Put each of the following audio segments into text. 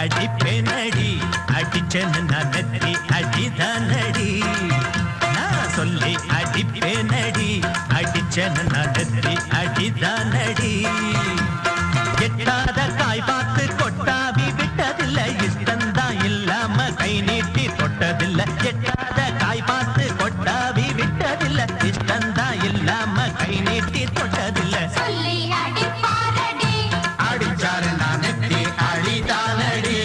அடிப்பேனடி அடிச்சேன்னு நான் நெத்தி அடிதானடி நான் சொல்லி அடிப்பேனடி அடிச்சேன்னு நான் நெத்தி அடிதானடி எட்டாத காய் பார்த்து கொட்டாவி விட்டதில்லை இஷ்டந்தான் இல்லாம கை நீட்டி தொட்டதில்லை எட்டாத காய் பார்த்து கொட்டாவி விட்டதில்லை இஷ்டந்தான் இல்லாம கை நீட்டி தொட்டதில்லை அடிச்சாரு நான் நெத்தி அழிதானடி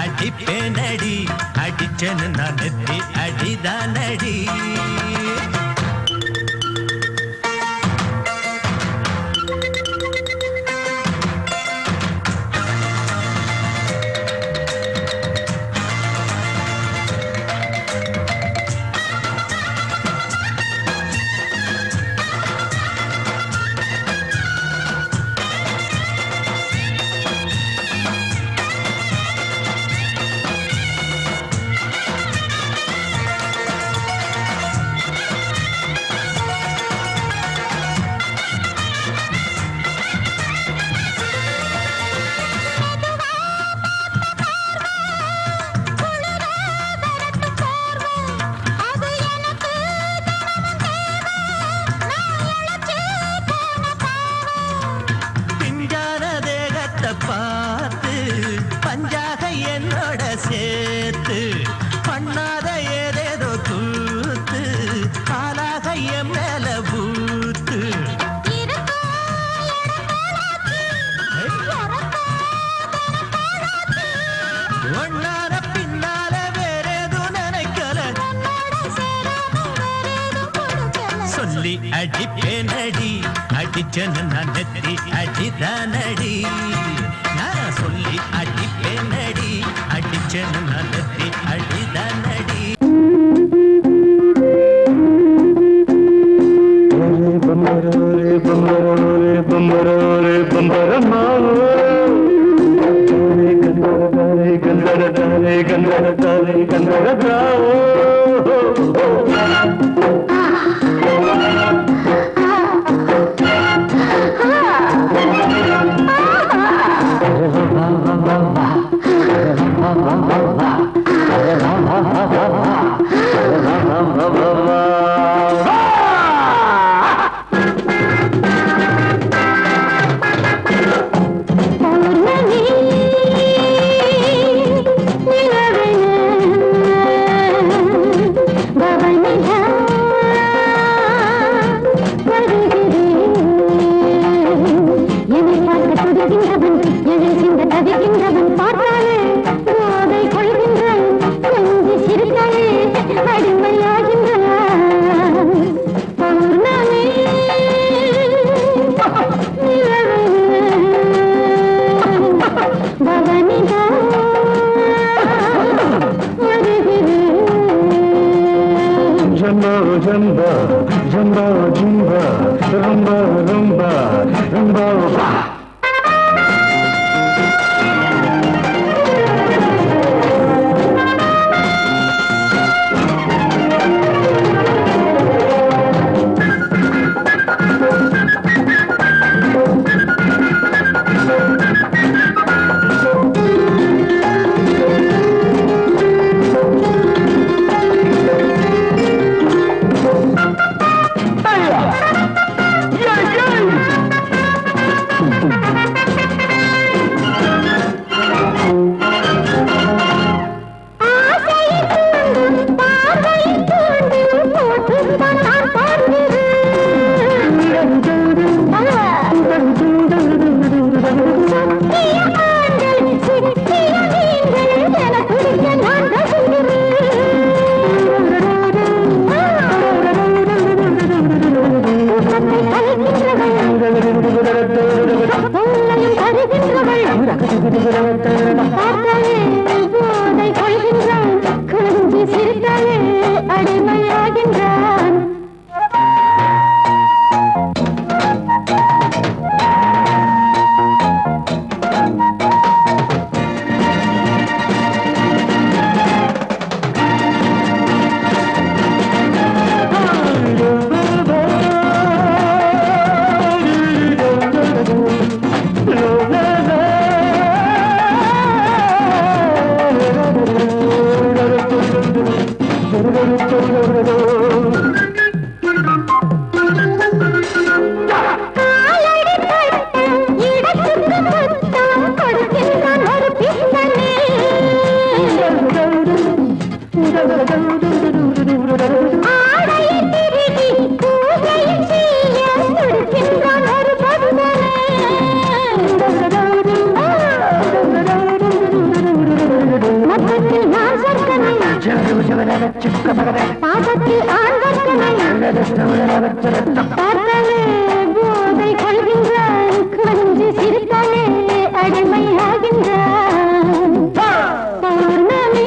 அடிப்பேனடி அடிச்சேன்னு நான் நெத்தி அடிதானடி பார்த்து பஞ்சாக என்னோட சேர்த்து பண்ணாத ஏதேதோ கூத்து பாலாக என் மேல பூத்து ஒன்னார பின்னால வேறேதோ நினைக்கல சொல்லி அடிப்பேனடி அடிச்சேன்னு நான் நெத்தி அடிதானடி நான் சொல்லி அடிப்பேனடி அடிச்சேன்னு நான் நெத்தி அடிதானடி பம்பரே பம்பரே பம்பரே பம்பரமா கந்தரதாரே கந்தரதாரே கந்தரதாரே போதை கொள்கின்றான் கொஞ்சி சிரித்தாலே அடிமையாகின்றான் பாதத்தில் போதை கொள்கின்றான் கொஞ்சி சிரித்தாலே அடிமையாகின்றான் பௌர்ணமி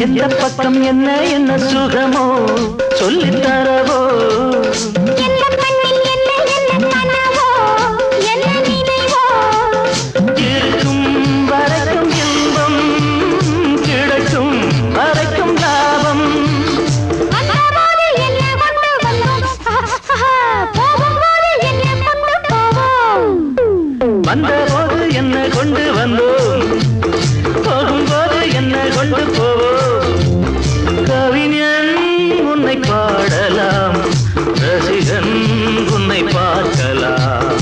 எந்த பக்கம் என்ன என்ன சுகமோ சொல்லித் தரவோ இருக்கும் வரைக்கும் இன்பம் கிடைக்கும் வரைக்கும் லாபம் வந்தபோது என்ன கொண்டு வந்தோம் போகும்போது என்ன கொண்டு போவோம் கவிஞன் உன்னை பாடலாம் ரசிகன் உன்னை பார்க்கலாம்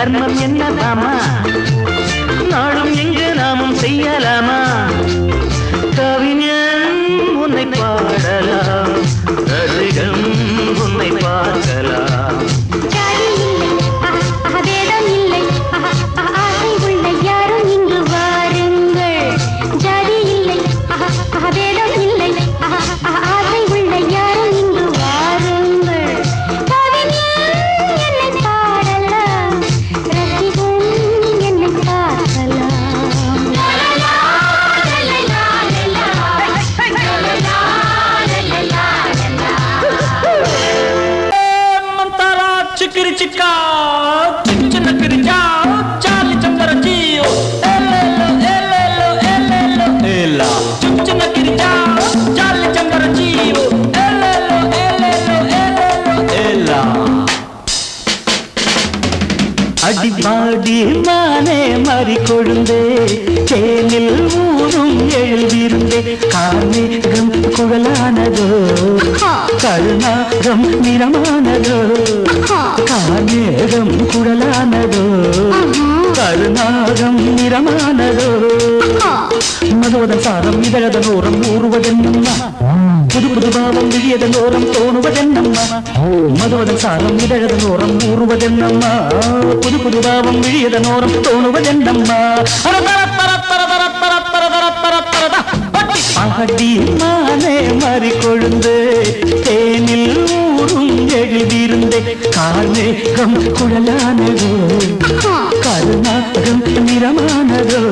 தர்மம் என்னதாமா நாளும் எங்கு நாமும் செய்யலாமா கவிஞன் உன்னை பாடலாம் ரசிகன் உன்னை பார்க்கலாம் Chikiri chika, chichina kiri chao, Charlie chambara chio, elelo, elelo, elelo, ela. Chichina kiri chao, Charlie chambara chio, elelo, elelo, elelo, ela. அடிபாடி மானே மாறிக்கொழுந்தே தேனில் ஊரும் எழுதிருந்தே கார்மேகம் குழலானதோ கருணாகம் நிறமானதோ கார்மேகம் குழலானதோ கருணாகம் நிறமானதோ மதுவதன் சாரம் இதழதன் ஓரம் ஊறுவதென்னம்மா புது புது பாவம் விழியதன் ஓரம் தோணுவதென்னம்மா மதுவதன் சாரம் இதழதன் ஓரம் ஊறுவதென்னம்மா புது புது பாவம் விழியதன் ஓரம் தோணுவதென்னம்மா அடி மானே மாறிக்கொழுந்து தேனில் ஊரும் எழுதியிருந்தே கார்மேகம் குழலானதோ கருணாகம் நிறமானதோ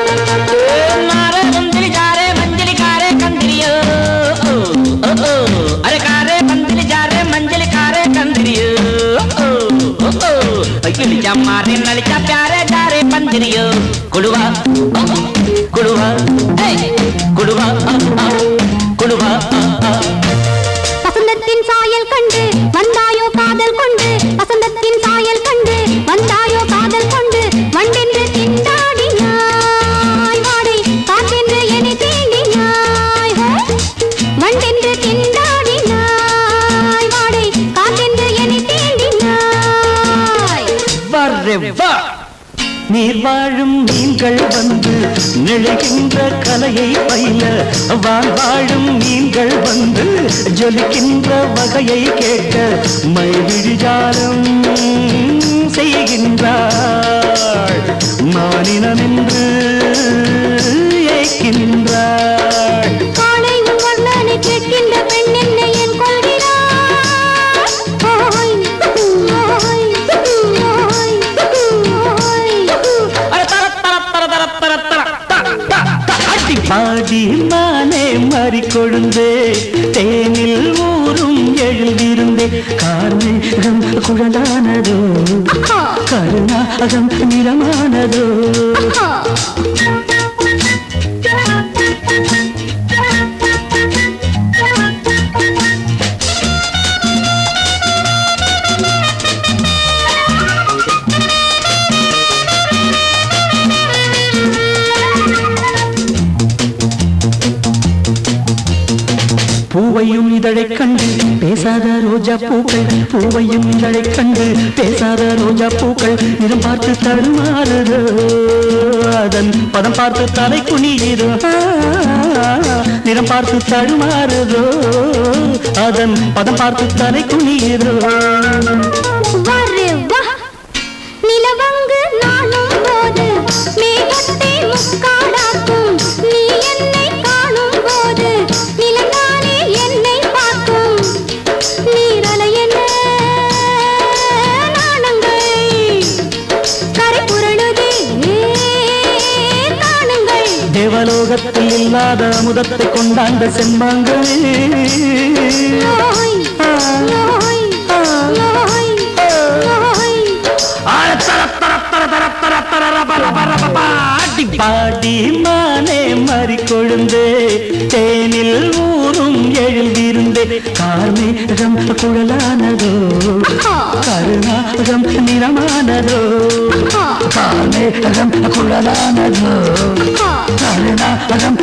नारे मंदिर जा रे मंजिल कारे कंदरियो, अरे कारे मंदिर जा रे मंजिल कारे कंदरियो, किलिचा मारे नलिचा प्यारे जा रे पंदरियो, कुड़वा कुड़वा कुड़वा कुड़वा வசந்தத்தின் சாயல் கண்டு வந்தாயோ காதல் கொண்டு வசந்தத்தின் சாயல் கண்டு வந்தாயோ காதல் கொண்டு வண்டென்று திண்டாடினாய் வாடை காற்றென்று என்னை தீண்டினாய் வண்டென்று திண்டாடினாய் வாடை காற்றென்று என்னை தீண்டினாய் வரே வா நீர் வாழும் மீன்கள் வந்து நிழைகின்ற கலையை பயில வாழும் மீன்கள் வந்து ஜொலிக்கின்ற வகையை கேட்க மைவிழிஜாலம் செய்கின்றாள் மானினம் என்று ஏற்கின்றாள் காலை உன் வர்ணனை கேட்கின்ற பெண் என்னை என் கொள்கிறாள் ஓய் ஓய் ஓய் பாடி மானே மாறிக்கொழுந்தே தேனில் ஊரும் எழுதியிருந்தே கார்மேகம் குழலானதோ கருணாகம் நிறமானதோ பூவையும் இதழைக் கண்டு பேசாத ரோஜா பூக்கள் பூவையும் இதழைக் கண்டு பேசாத ரோஜா பூக்கள் நிறம் பார்த்து தடுமாறுதோ அதன் பதம் பார்த்து தலை குனியுதோ நிறம் பார்த்து தடுமாறுதோ அதன் பதம் பார்த்து தலை குனியுதோ நிலவங்கு நானும் போது மேகத்தை முக்காடாக்கும் நீ என்னை காணும் போது நிலங்கானே என்னை பார்க்கும் நீரலை என்ன நாணங்கள் கரை புரளுதே காணுங்கள் தேவலோகத்தில் இல்லாத அமுதத்தை கொண்டாண்ட செம்மாங்களே பாடி மானே மாறிக்கொழுந்தே தேனில் ஊரும் எழுதியிருந்தே கார்மேகம் குழலானதோ கருணாகம் நிறமானதோ கார்மேகம் குழலானதோ கருணாகம்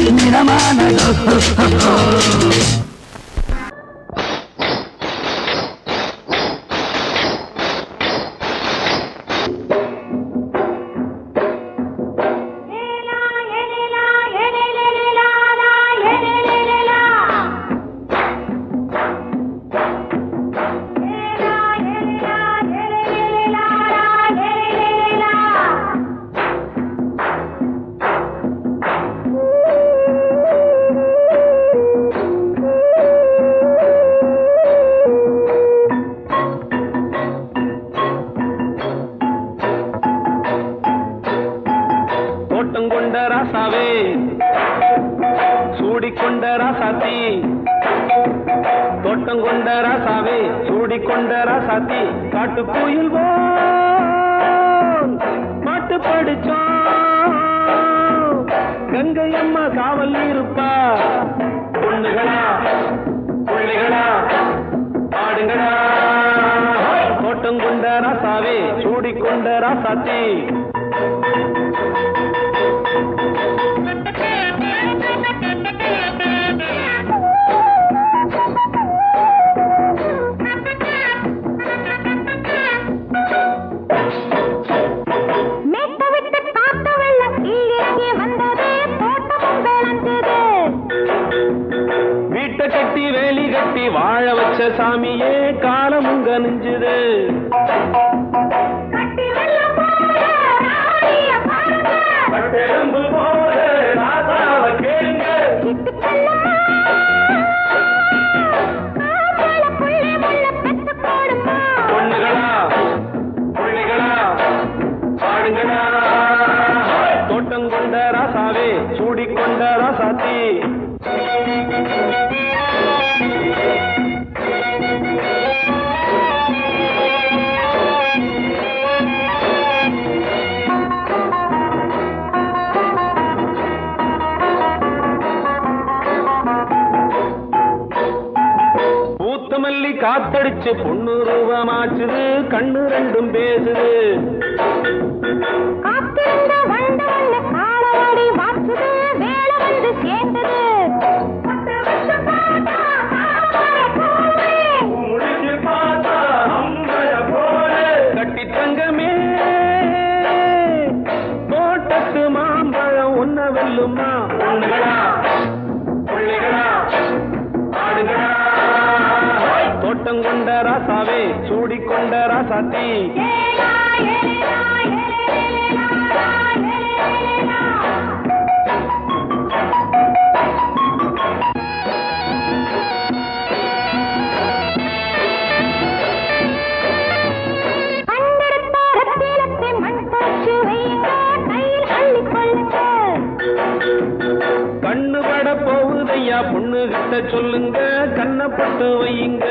காத்தடிச்சு பொண்ணு ரூபமாச்சுது கண்ணு ரெண்டும் பேசுது கட்டி தங்கமே தோட்டத்து மாம்பழம் ஒன்ன வெல்லுமா பொண்ணுகளா பிள்ளைகளா ஆடுகளா தோட்டம் கொண்ட ராசாவே சூடிக்கொண்ட ராசாத்தி கண்ணு பட போகுதையா பொண்ணு கிட்ட சொல்லுங்க கண்ணப்பட்டு வையுங்க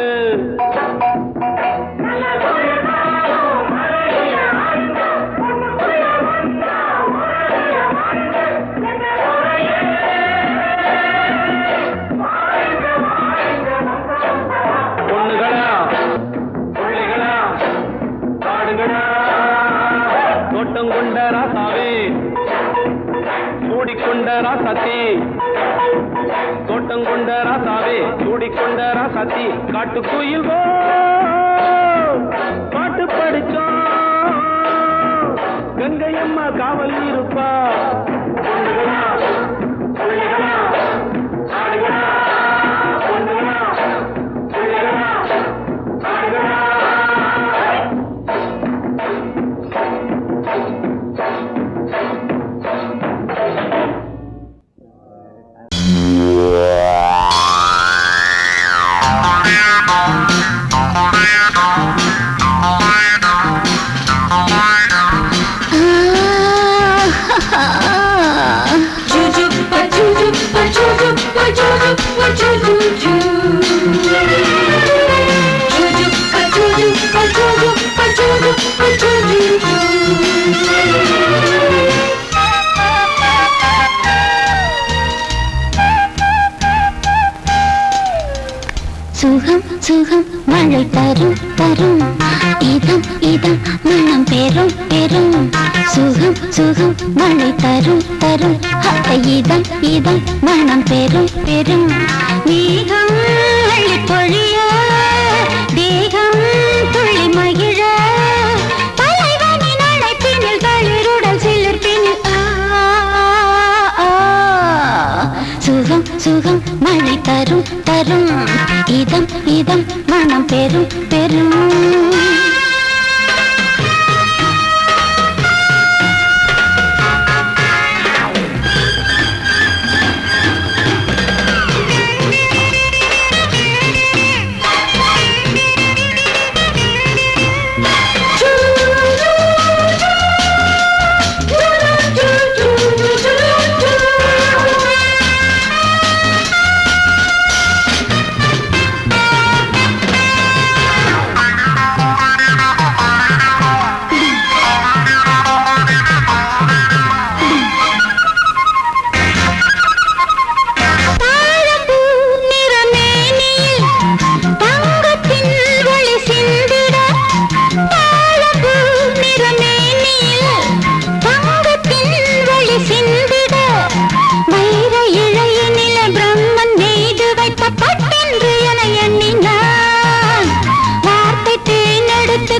பொண்ணுகளா பிள்ளைகளா காடுகளா தோட்டம் கொண்ட ராசாவே சூடிக்கொண்ட ராசாத்தி தோட்டம் கொண்ட ராசாவே சூடிக்கொண்ட ராசாத்தி காட்டுக்குயில் பாட்டு படிச்சோம் கங்கையம்மா காவல் இருப்பா பொண்ணுகளா பிள்ளைகளா ஆடுகளா பொண்ணுகளா பிள்ளைகளா ஆடுகளா சுகம் சுகம் மழை தரும் தரும் இதம் இதம் மனம் பெறும் பெறும் சுகம் சுகம் மழை தரும் தரும் இதம் இதம் மனம் பெறும் பெறும் மேகம் அள்ளி பொழிய தேகம் துள்ளி மகிழ தலைவனின் அழைப்பினில் தளிருடல் சிலிர்ப்பினில் சுகம் சுகம் மழை தரும் தரும் இதம் இதம் மனம் பெறும் பெறும்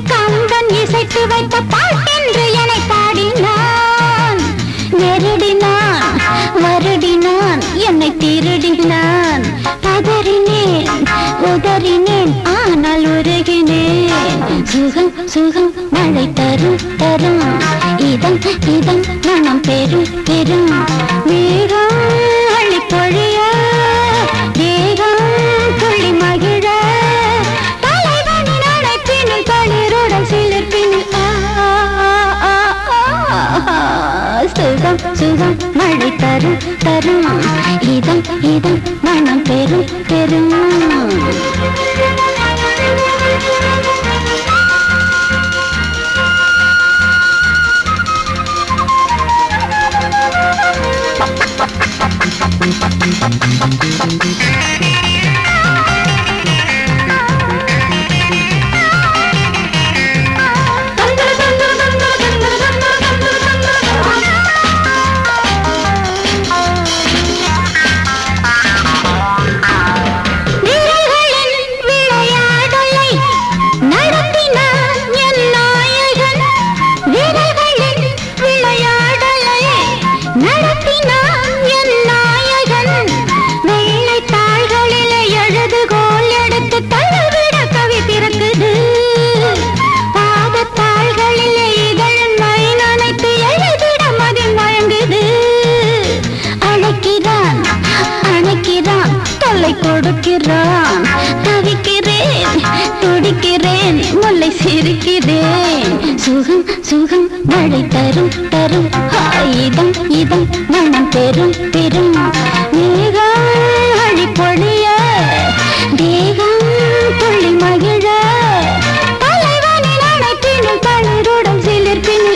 கம்பன் இசைத்து வைத்த பாட்டென்று என்னை பாடினான் நெருடினான் வருடினான் என்னை திருடினான் பதறினேன் உதறினேன் ஆனால் உருகினேன் சுகம் சுகம் மழை தரும் தரும் இதம் இதம் மனம் பெறும் பெறும் மேகம் அள்ளி பொழிய தேகம் துள்ளி மகிழ சுகம் சுகம் மழை தரும் தரும் இதம் இதம் மனம் பெறும் பெறும் கொடுக்கிறான் தவிக்கிறேன் துடிக்கிறேன் முல்லை சிரிக்கிறேன் சுகம் சுகம் மழை தரும் தரும் இதம் இதம் மனம் பெறும் பெறும் மேகம் அழி பொழிய தேகம் துள்ளி மகிழ தலைவனின் அழைப்பினில் தளிருடன் சிலிர்ப்பினில்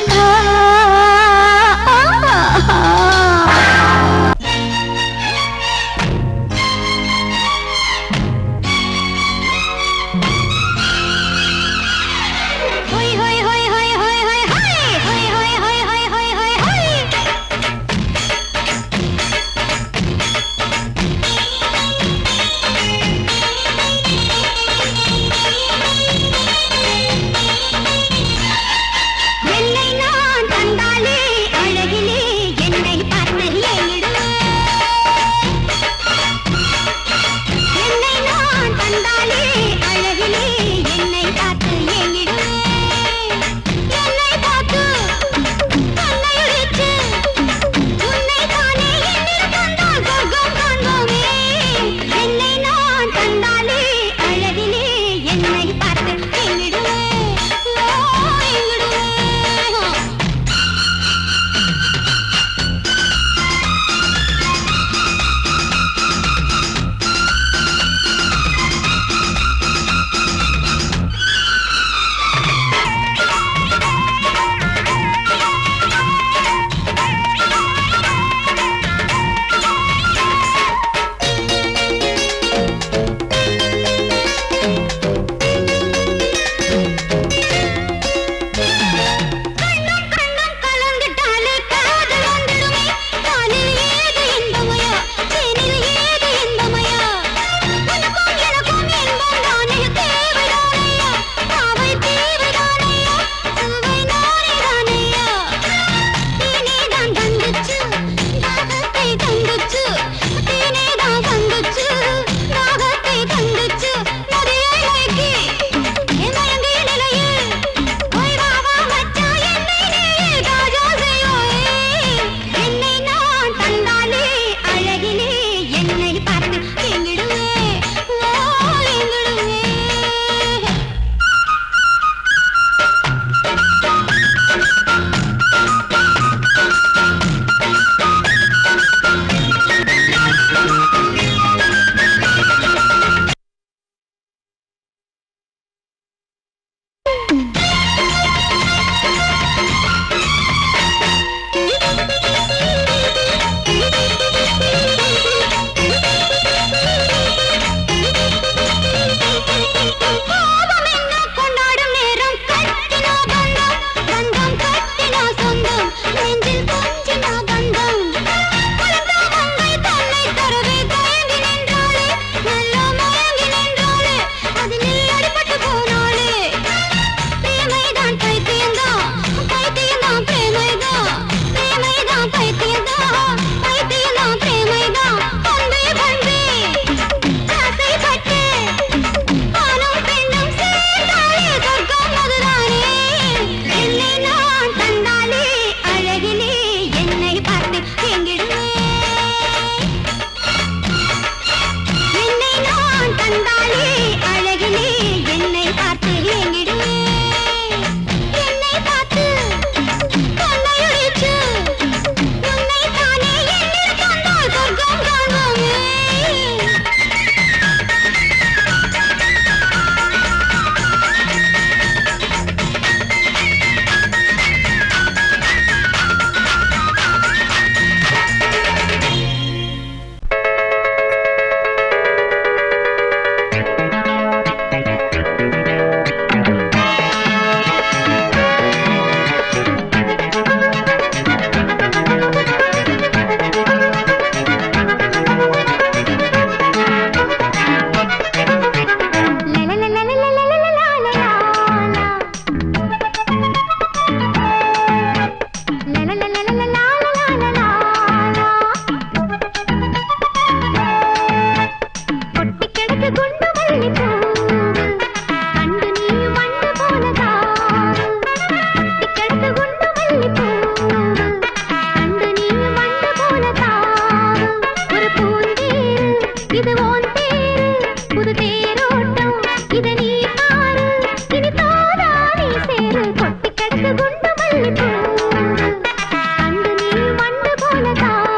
இது ஓன் தேரு புது தேரோட்டம் இத நீ பாரு இனி தோதா நீ சேரு கொட்டி கிடக்கு குண்டு மல்லிப்பூ அண்டு நீ மண்டு போல தாவு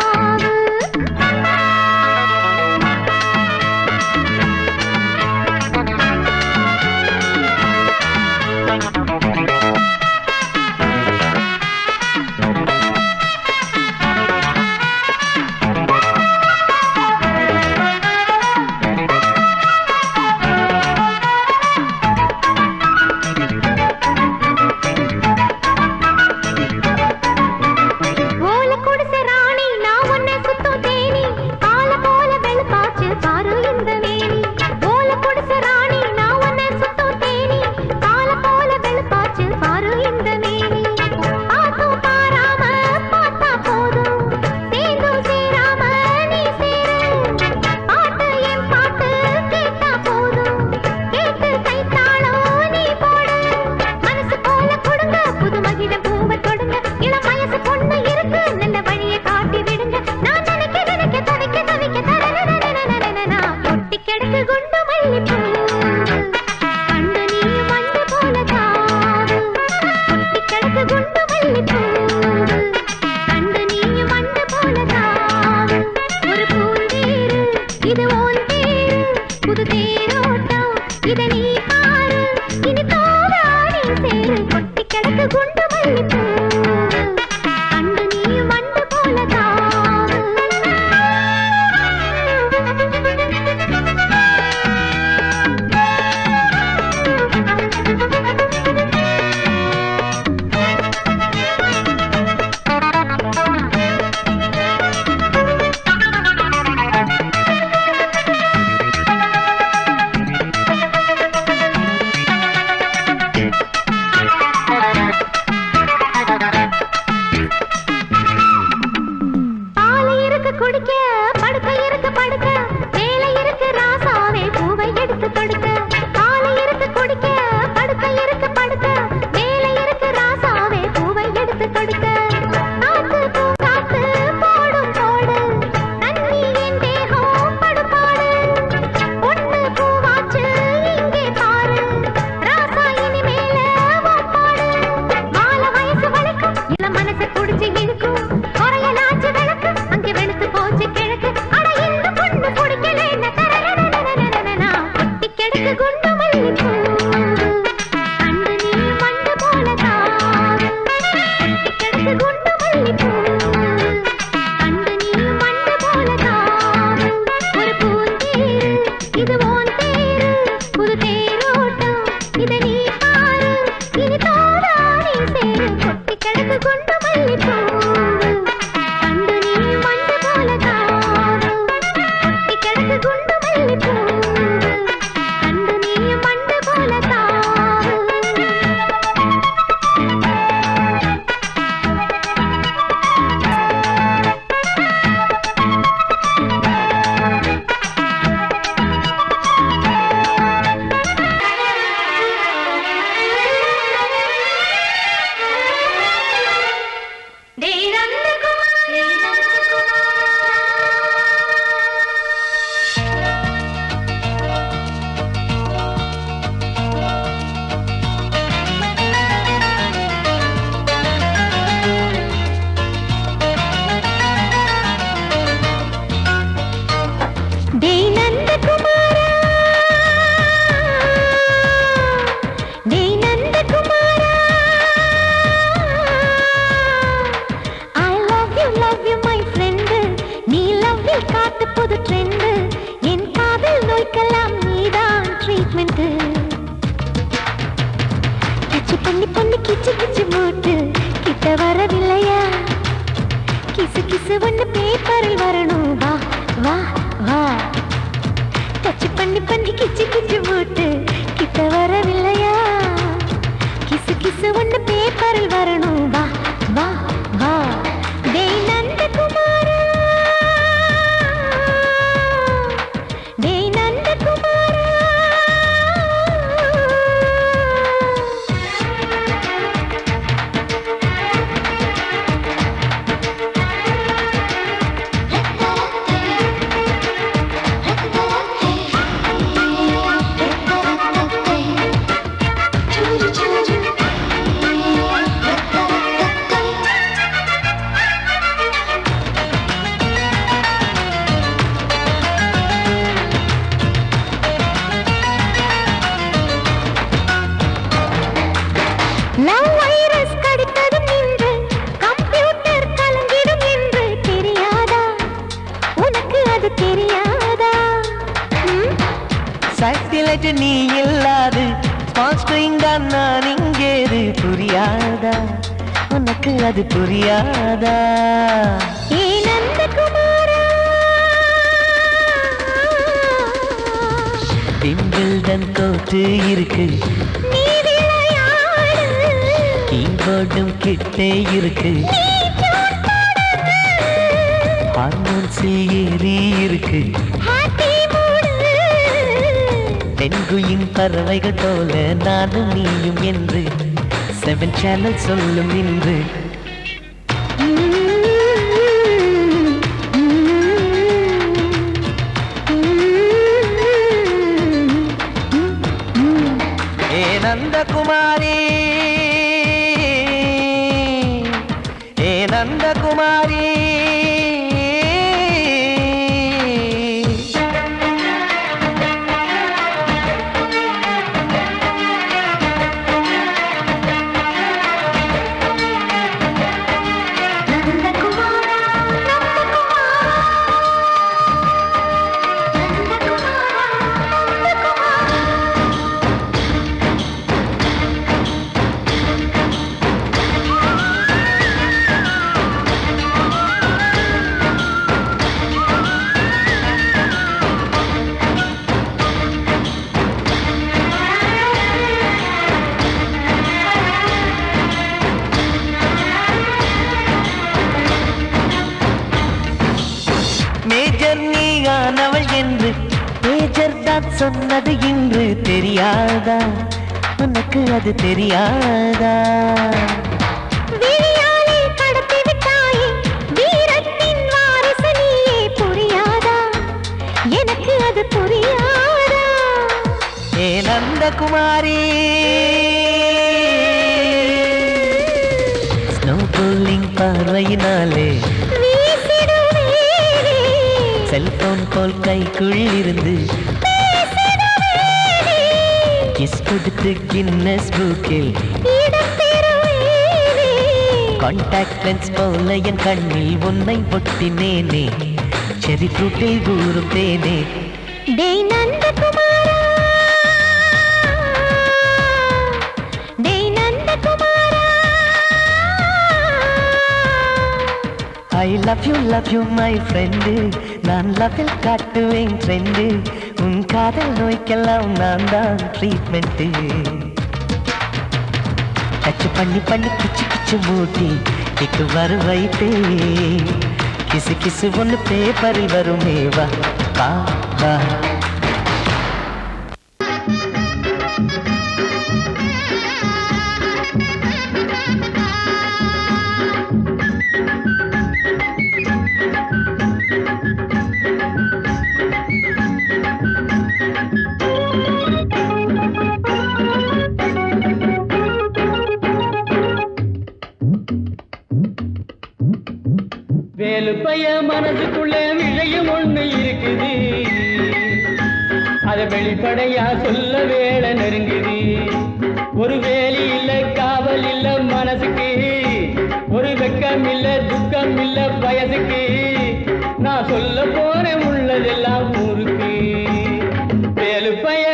சாட்டிலைட் நீ இல்லாது ஸ்மால் ஸ்க்ரீன் தான் நான் இங்கேது புரியாதா உனக்கு அது புரியாதா ஏ நந்தகுமாரா விம்பிள்டன் கோட்டு இருக்கு நீ விளையாடு கீபோர்டும் கிட்டே இருக்கு ஹார்மோன்ஸில் ஏறி இருக்கு ஹாப்பி மூடு பெண்குயின் பறவைகள் போல நானும் நீயும் என்று 7 சேனல் சொல்லும் இன்று ஏ நந்தகுமாரி ஏ நந்தகுமாரி மேஜர் நீயானவள் என்று மேஜர் தான் சொன்னது இன்று தெரியாதா உனக்கு அது தெரியாதா விழியாலே கடத்தி விட்டாயே வீரத்தின் வாரிசு நீயே புரியாதா எனக்கு அது புரியாதா ஏ நந்தகுமாரி ஸ்னோ போலிங் பார்வையினாலே வீசிடுவேனே செல்போன் போல் கைக்குள் இருந்து கிஸ் கொடுத்து கின்னஸ் புக்கில் இடம் பெறுவேனே கான்டாக்ட் லென்ஸ் போல என் கண்ணில் உன்னை ஒட்டினேனே செரி ஃப்ரூட்டில் ஊறும் தேனே டேய் நந்தகுமாரா டேய் நந்தகுமாரா I love you my friend நான் லவ்வில் காட்டுவேன் ட்ரெண்டு உன் காதல் நோய்க்கெல்லாம் நான் தான் ட்ரீட்மெண்ட்டு டச்சு பண்ணி பண்ணி கிச்சு கிச்சு மூட்டி கிக்கு வர வைத்தே கிசு கிசு ஒன்று பேப்பரில் வருமே வா வா வா வேலு பைய மனசுக்குள்ள விஷயம் ஒண்ணு இருக்குது அத வெளிப்படையா சொல்ல வேலை நெருங்குது ஒரு வேலி இல்ல காவல் இல்ல மனசுக்கு ஒரு வெக்கம் இல்ல துக்கம் இல்ல வயசுக்கு நான் சொல்ல போறேன் உள்ளதெல்லாம் ஊருக்கு வேலு பைய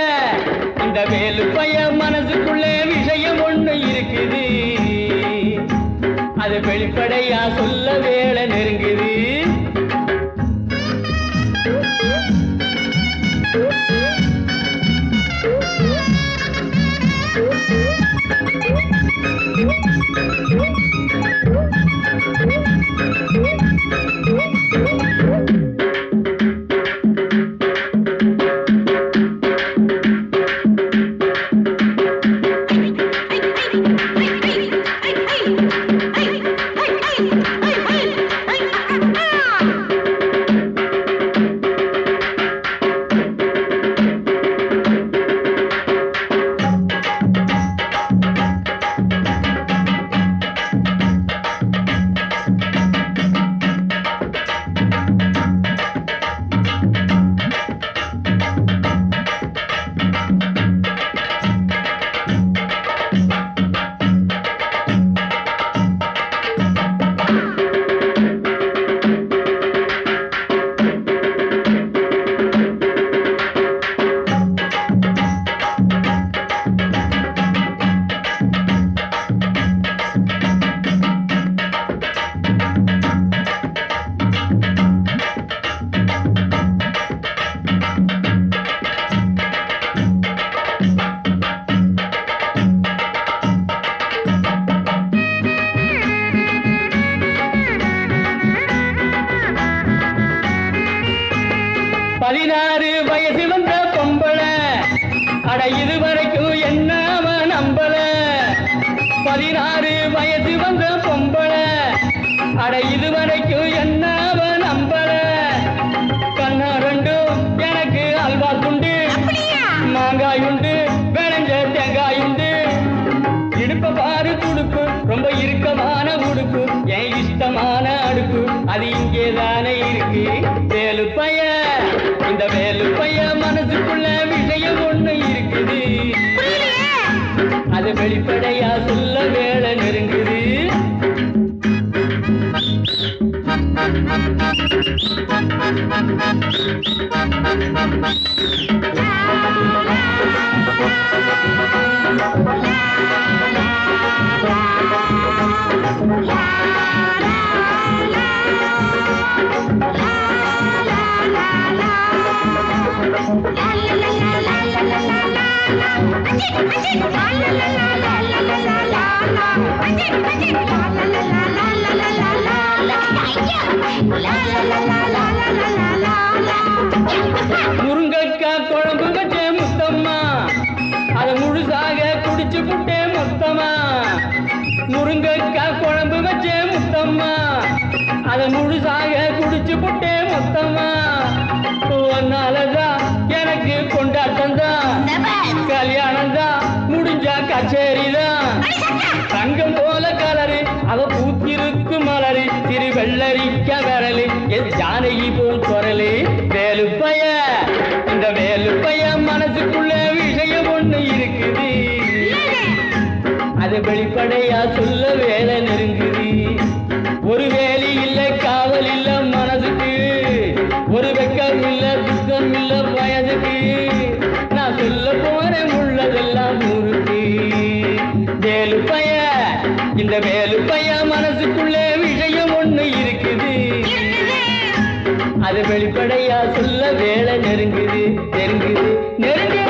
இந்த வேலு பைய மனசுக்குள்ள விஷயம் ஒண்ணு இருக்குது அது வெளிப்படையா சொல்ல வேலை நெருங்குது Thank you. 16 வயசு வந்த பொம்பளை அட இதுவரைக்கும் என்ன அவன் நம்பல 16 வயசு வந்த பொம்பளை அட இதுவரைக்கும் என்ன அவன் நம்பல கண்ணா ரெண்டும் எனக்கு அல்வா துண்டு மாங்காய் உண்டு விளைஞ்ச தேங்காய் உண்டு இடுப்ப பாரு துடுப்பு ரொம்ப இறுக்கமான உடுப்பு என் இஷ்டமான அடுப்பு அது இங்கேதானே இருக்கு வேலு பைய இந்த வேலு பைய மனசுக்குள்ள விஷயம் ஒண்ணு இருக்குது அது வெளிப்படையா சொல்ல வேலை நெருங்குது முருங்கக்காய் குழம்பு வச்சே முத்தம்மா அதை முழுசாக குடிச்சு புட்டே மொத்தமா முருங்கக்காய் குழம்பு வச்சே முத்தம்மா அதை முழுசாக குடிச்சு புட்டே மொத்தமா ஒன்னாலதான் எனக்கு கொண்டாட்டம் தான் கல்யாணம் தான் முடிஞ்சா கச்சேரிதான் தங்கம் போல கலரு அவ பூத்திருக்கு மலரு திரு வெள்ளரிக்க விரலு என் ஜானகி போல் குரலு வேலு பைய இந்த வேலு பைய மனசுக்குள்ள விஷயம் ஒண்ணு இருக்குது அது வெளிப்படையா சொல்ல வேலை நெருங்குது ஒரு வேலி இல்ல காவல் இல்ல மனசுக்கு ஒரு வெக்கம் இல்ல துக்கம் இல்ல வயதுக்கு நான் சொல்ல போறேன் உள்ளதெல்லாம் ஊருக்கு வேலு பைய இந்த வேலு பைய மனசுக்குள்ளே விஷயம் ஒண்ணு இருக்குது அது வெளிப்படையா சொல்ல வேலை நெருங்குது நெருங்குது நெருங்குது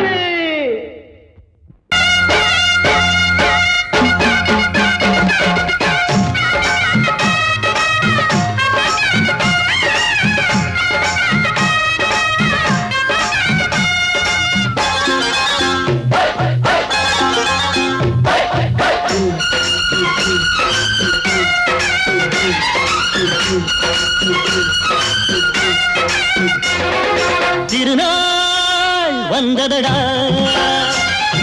திருநாள் வந்ததடா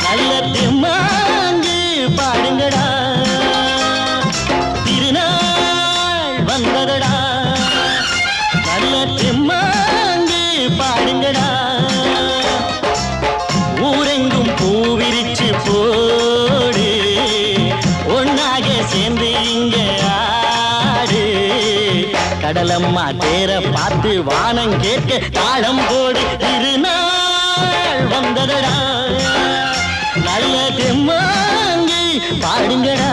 நல்ல திருமாங்கு பாடுங்கடா திருநாள் வந்ததடா நல்ல திருமாங்கு பாடுங்கடா ஊரெங்கும் பூவிரிச்சு போடு ஒன்னாக சேர்ந்து இங்க ஆடு கடலம்மா தேர பார்த்து வானம் கேட்க தாளம் போடு திருநாள் வந்ததடா நல்ல தெம்மாங்கி பாடுங்கடா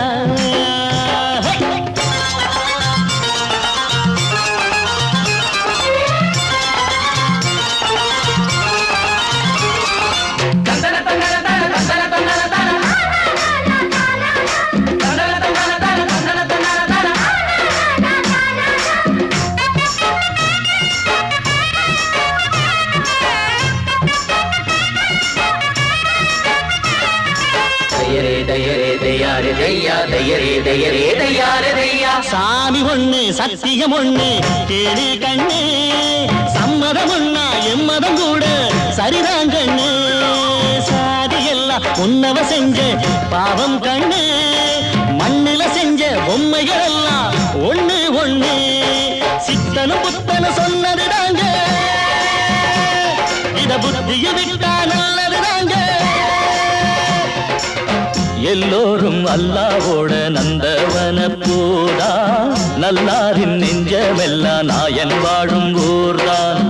சாமி ஒண்ணு சத்தியம் ஒண்ணு கேடு கண்ணு சம்மதம் ஒண்ணா எம்மதம் கூட சரிதான் கண்ணு சாதி எல்லாம் உன்னவ செஞ்ச பாவம் கண்ணு மண்ணுல செஞ்ச பொம்மைகள் எல்லாம் ஒண்ணு ஒண்ணு சித்தனும் புத்தனும் சொன்னதுதாங்க இத புத்திய விட்டா நல்லதுதாங்க எல்லோரும் அல்லாவோட நந்தவன பூதா நல்லாரின் நெஞ்சமெல்லாம் நாயன் வாழும் ஊர்தான்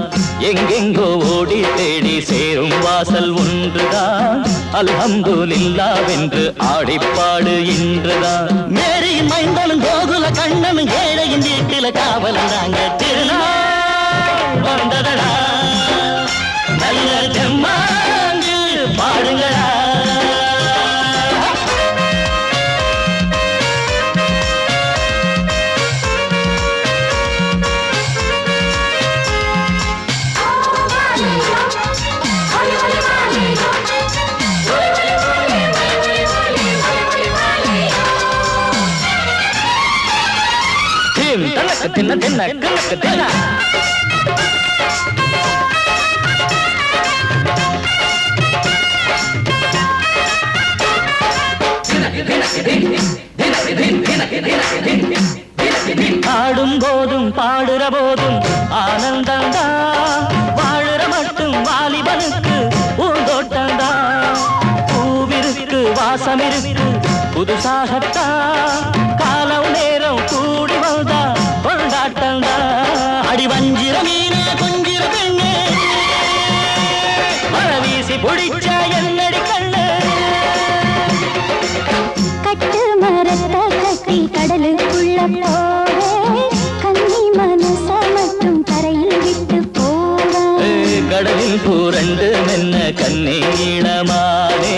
எங்கெங்கோ ஓடி தேடி சேரும் வாசல் ஒன்றுதான் அல்ஹம்துலில்லாஹ்வென்று ஆடிப்பாடு இன்றுதான் மேரியின் மைந்தனும் கோகுல கண்ணனும் ஏழையின் வீட்டில காவலந்தாங்க திருநாள் வந்ததடா நல்ல தெம்மாங்கு பாடுங்களா தனக்கு தின்ன தின்ன கண்ணுக்கு தின்ன ஆடும் போதும் பாடுற போதும் ஆனந்தந்தா வாழுற மட்டும் வாலிபனுக்கு பூந்தோட்டந்தா பூவிருக்கு வாசம் இருக்கு புதுசாகத்தா காலம் நேரம் கூடி வந்தா கொண்டாட்டந்தா அடி வஞ்சிர மீன கொஞ்சிர பெண்ணே மழை வீசி பிடிச்ச என்னடி கண்ணு கட்டு மரத்தை கட்டி கடலுக்குள்ள போவே கன்னி மனச மட்டும் கரையில் விட்டு போவே கடலில் பூரண்டு மென்ன கண்ணே இளமானே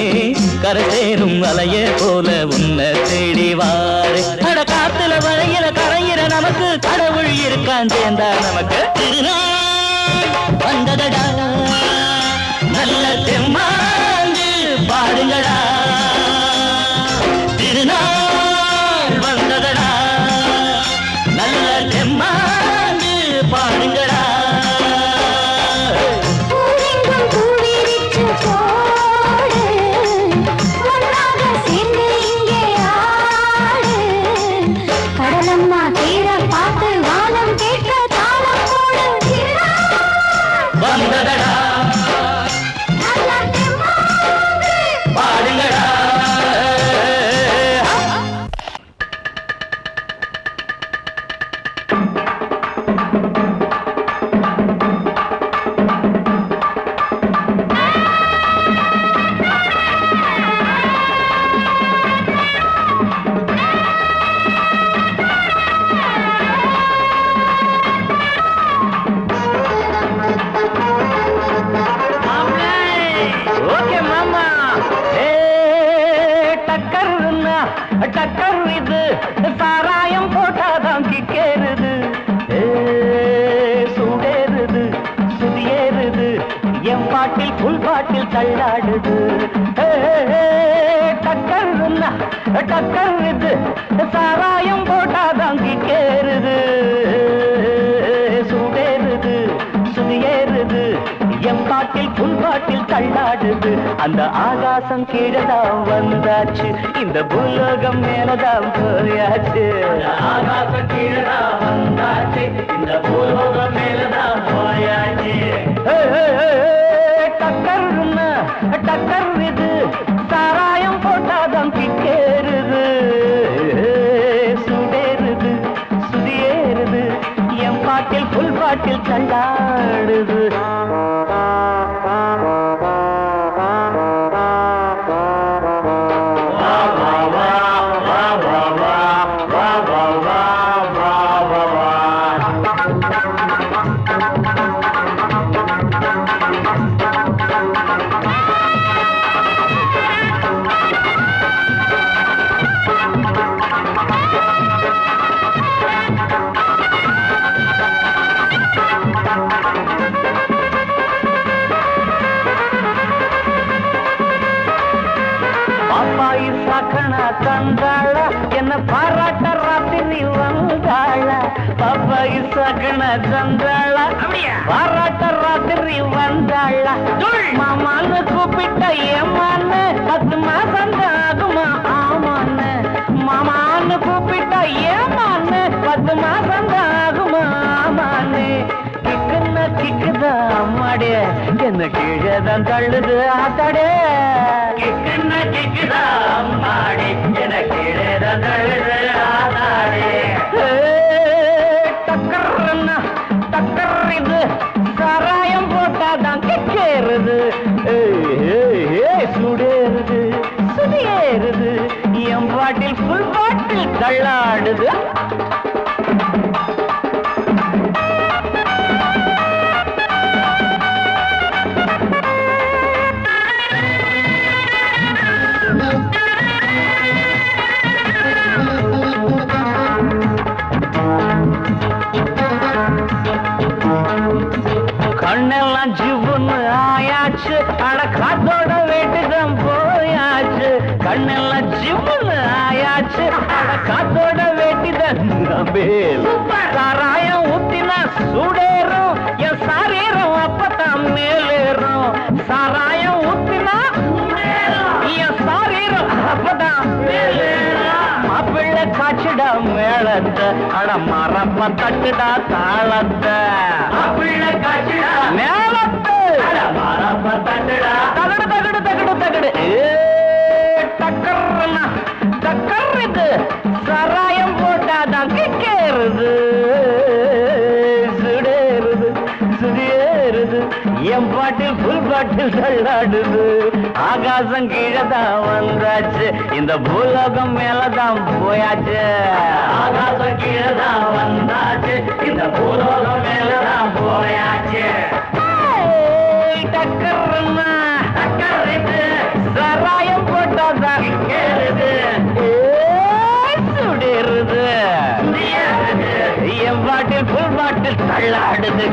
கரை சேரும் அலைய போல உன்னை தேடி வாரே அட காத்துல வளையில கரையிற நமக்கு கடவுள் இருக்கான் சேர்ந்தா நமக்கு திருநாள் வந்ததடா நல்ல தெம்மாந்து பாடுங்கடா திருநாள் வந்ததடா நல்ல தெம்மாந்து பாடுங்கடா பூவெங்கும் பூவிரிச்சு போடு ஒன்றாக சேர்ந்து இங்கே ஆடு கடலம்மா தீர பார்த்து வானம் கேட்க தாளம் போடு வந்ததடா நல்ல தெம்மாங்கு பாடுங்கடா ஓகே மாமா டக்கர்னா டக்கர் இது சாராயம் போட்டாதான் கிக்கேறுது சூடேறுது சுதியேறுது என் பாட்டில் புல் பாட்டில் தள்ளாடுது டக்கர்னா டக்கர் இது சாராயம் போட்டாதான் கிக்கேறுது சூடேறுது சுதியேறுது என் பாட்டில் புல் பாட்டில் தள்ளாடுது அந்த ஆகாசம் கீழதான் வந்தாச்சு இந்த பூலோகம் மேலதான் போயாச்சு ஆகாசம் கீழதான் வந்தாச்சு இந்த பூலோகம் மேலதான் போயாச்சு டக்கர்னா டக்கர் இது சாராயம் போட்டாதான் கிக்கேறுது சுடேறுது சுதியேறுது என் பாட்டில் புல் பாட்டில் தள்ளாடுது பாப்பாயி சாக்கணா தந்தாள என்ன பாராட்ட ராத்திரி வந்தாள பாப்பாயி சாக்கணா தந்தாள பாராட்ட ராத்திரி வந்தாள மாமான்னு கூப்பிட்ட ஏமான்னு 10 மாசம் ஆகுமா ஆமான்னு மாமான்னு கூப்பிட்ட ஏமான்னு 10 மாசம் ஆகுமா ஆமான்னு கிக்குன்னா கிக்குதா அம்மாடே என்ன கீழேதான் தள்ளுது ஆத்தாடே கிக்குன்னா கிக்குதா அம்மாடி என்ன கீழேதான் தள்ளுது ஆத்தாடே டக்கர்னா டக்கர் இது சாராயம் போட்டாதான் கிக்கேறுது சுடேறுது சுதியேறுது என் பாட்டில் புல் பாட்டில் தள்ளாடுது கண்ணெல்லாம் ஜிவுன்னு ஆயாச்சு அட காத்தோட வேட்டுதான் போ போயாச்சு கண்ணெல்லாம் ஜிம்முன்னு ஆயாச்சு காத்தோட வேட்டிதான் சாராயம் ஊத்தினா சூடேறும் என் சாரீரம் அப்பதான் மேலேறும் சாராயம் ஊத்தினா என் சாரீரம் அப்பதான் மாப்பிள்ளை காய்ச்சிடா மேளத்தை அட மரப்ப தட்டுடா தாளத்தை மாப்பிள்ளை காய்ச்சிடா மேளத்தை மரப்ப தட்டுடா தகடு தகடு தகடு தகடு டக்கர்னா டக்கர்றது சராயம் போட்டாதான் கிக்கேறுது சுடேறுது சுடியேறுது என் பாட்டில் புல் பாட்டில் தள்ளாடுது ஆகாசம் கீழதான் வந்தாச்சு இந்த பூலோகம் மேலதான் போயாச்சு ஆகாசம் கீழதான் வந்தாச்சு இந்த பூலோகம் மேலதான் போயாச்சு டக்கர்னா டக்கர்றது சராயம் போட்டாதான் கேளுது சுடேறுது என் பாட்டில் புல் பாட்டில் தள்ளாடுது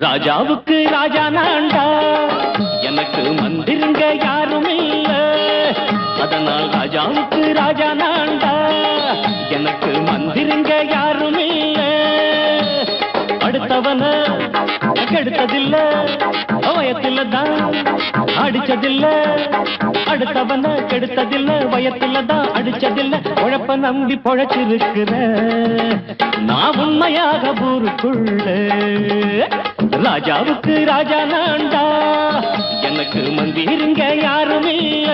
ராஜாவுக்கு ராஜா நான்டா எனக்கு மந்திருங்க யாரும் இல்ல அதனால் ராஜாவுக்கு ராஜா நான்டா எனக்கு மந்திருங்க யாரும் இல்ல அடுத்தவன கெடுத்ததில்ல வயத்துல தான் அடிச்சதில்ல அடுத்தவன கெடுத்ததில்ல வயத்துல தான் அடிச்சதில்ல உழப்ப நம்பி பொழைச்சிருக்கிற நான் உண்மையாக ஊருக்குள்ள ராஜாவுக்கு ராஜா நான்டா எனக்கு மந்திருங்க யாரும் இல்ல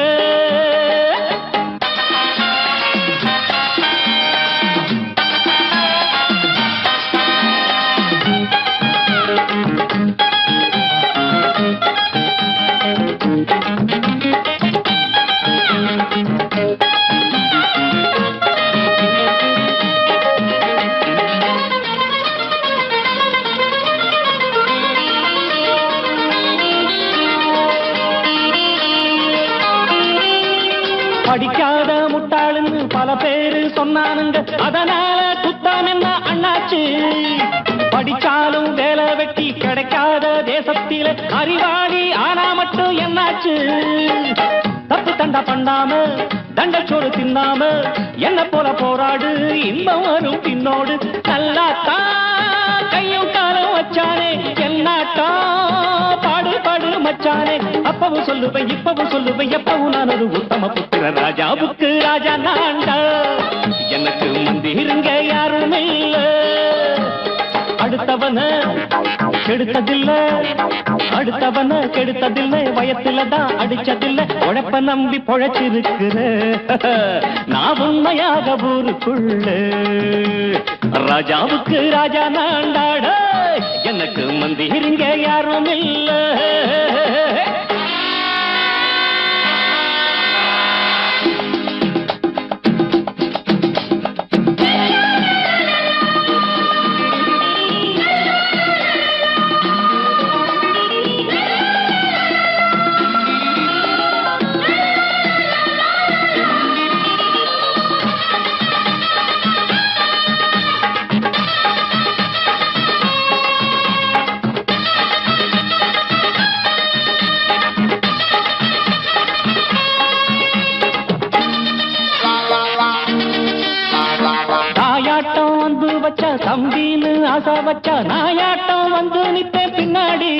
படிக்காத முட்டாளுன்னு பல பேரு சொன்னானுங்க அதனால குத்தாம் என்ன அண்ணாச்சு படிச்சாலும் வேலை வெட்டி கிடைக்காத தேசத்தில அறிவாளி ஆனா மட்டும் என்னாச்சு தப்பு தண்டா பண்ணாம தண்டச்சோறு தின்னாம என்ன போல போராடு இன்பம் வரும் பின்னோடு நல்லாத்தான் கையும் காலம் வச்சானே என்னாட்டா பாடு பாடு மச்சானே அப்பவும் சொல்லுவேன் இப்பவும் சொல்லுவேன் எப்பவும் நான் ஒரு உத்தம புத்திர ராஜாவுக்கு ராஜா நான்டா எனக்கு மந்திருங்க யாருமே இல்ல அடுத்தவன கெடுத்ததில்ல அடுத்தவன கெடுத்ததில்ல வயத்துல தான் அடிச்சதில்ல உழைப்ப நம்பி பொழைச்சிருக்கிற நான் உண்மையாக ஊருக்குள்ள ராஜாவுக்கு ராஜா நான்டாட எனக்கு மந்திருங்க யாரும் இல்ல தம்பின்னு ஆசா வச்சா நாயாட்டம் வந்து நிப்பேன் பின்னாடி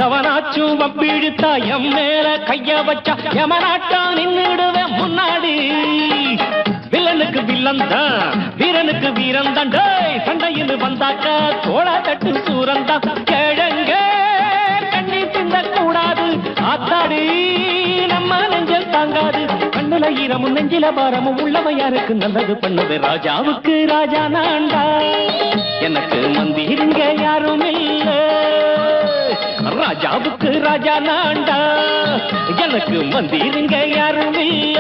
எவனாச்சும் வப்பிழுத்தா எம் மேல கைய வச்சா எவனாட்டம் நின்னுடுவேன் முன்னாடி வில்லனுக்கு வில்லன் தான் வீரனுக்கு வீரன் தான் சண்டையில் வந்தாக்கா தோளா தட்டு சூரன் தான் கிழங்க கண்ணி திந்த கூடாது ஆத்தாடி நம்ம நெஞ்சல் தாங்காது கண்ணுல ஈரமும் நெஞ்சில பாரமும் உள்ளவன் யாருக்கு நல்லது பண்ணது ராஜாவுக்கு ராஜா நான்டா எனக்கு மந்திருங்க யாரும் இல்ல ராஜாவுக்கு ராஜா நான்டா எனக்கு மந்திருங்க யாரும் இல்ல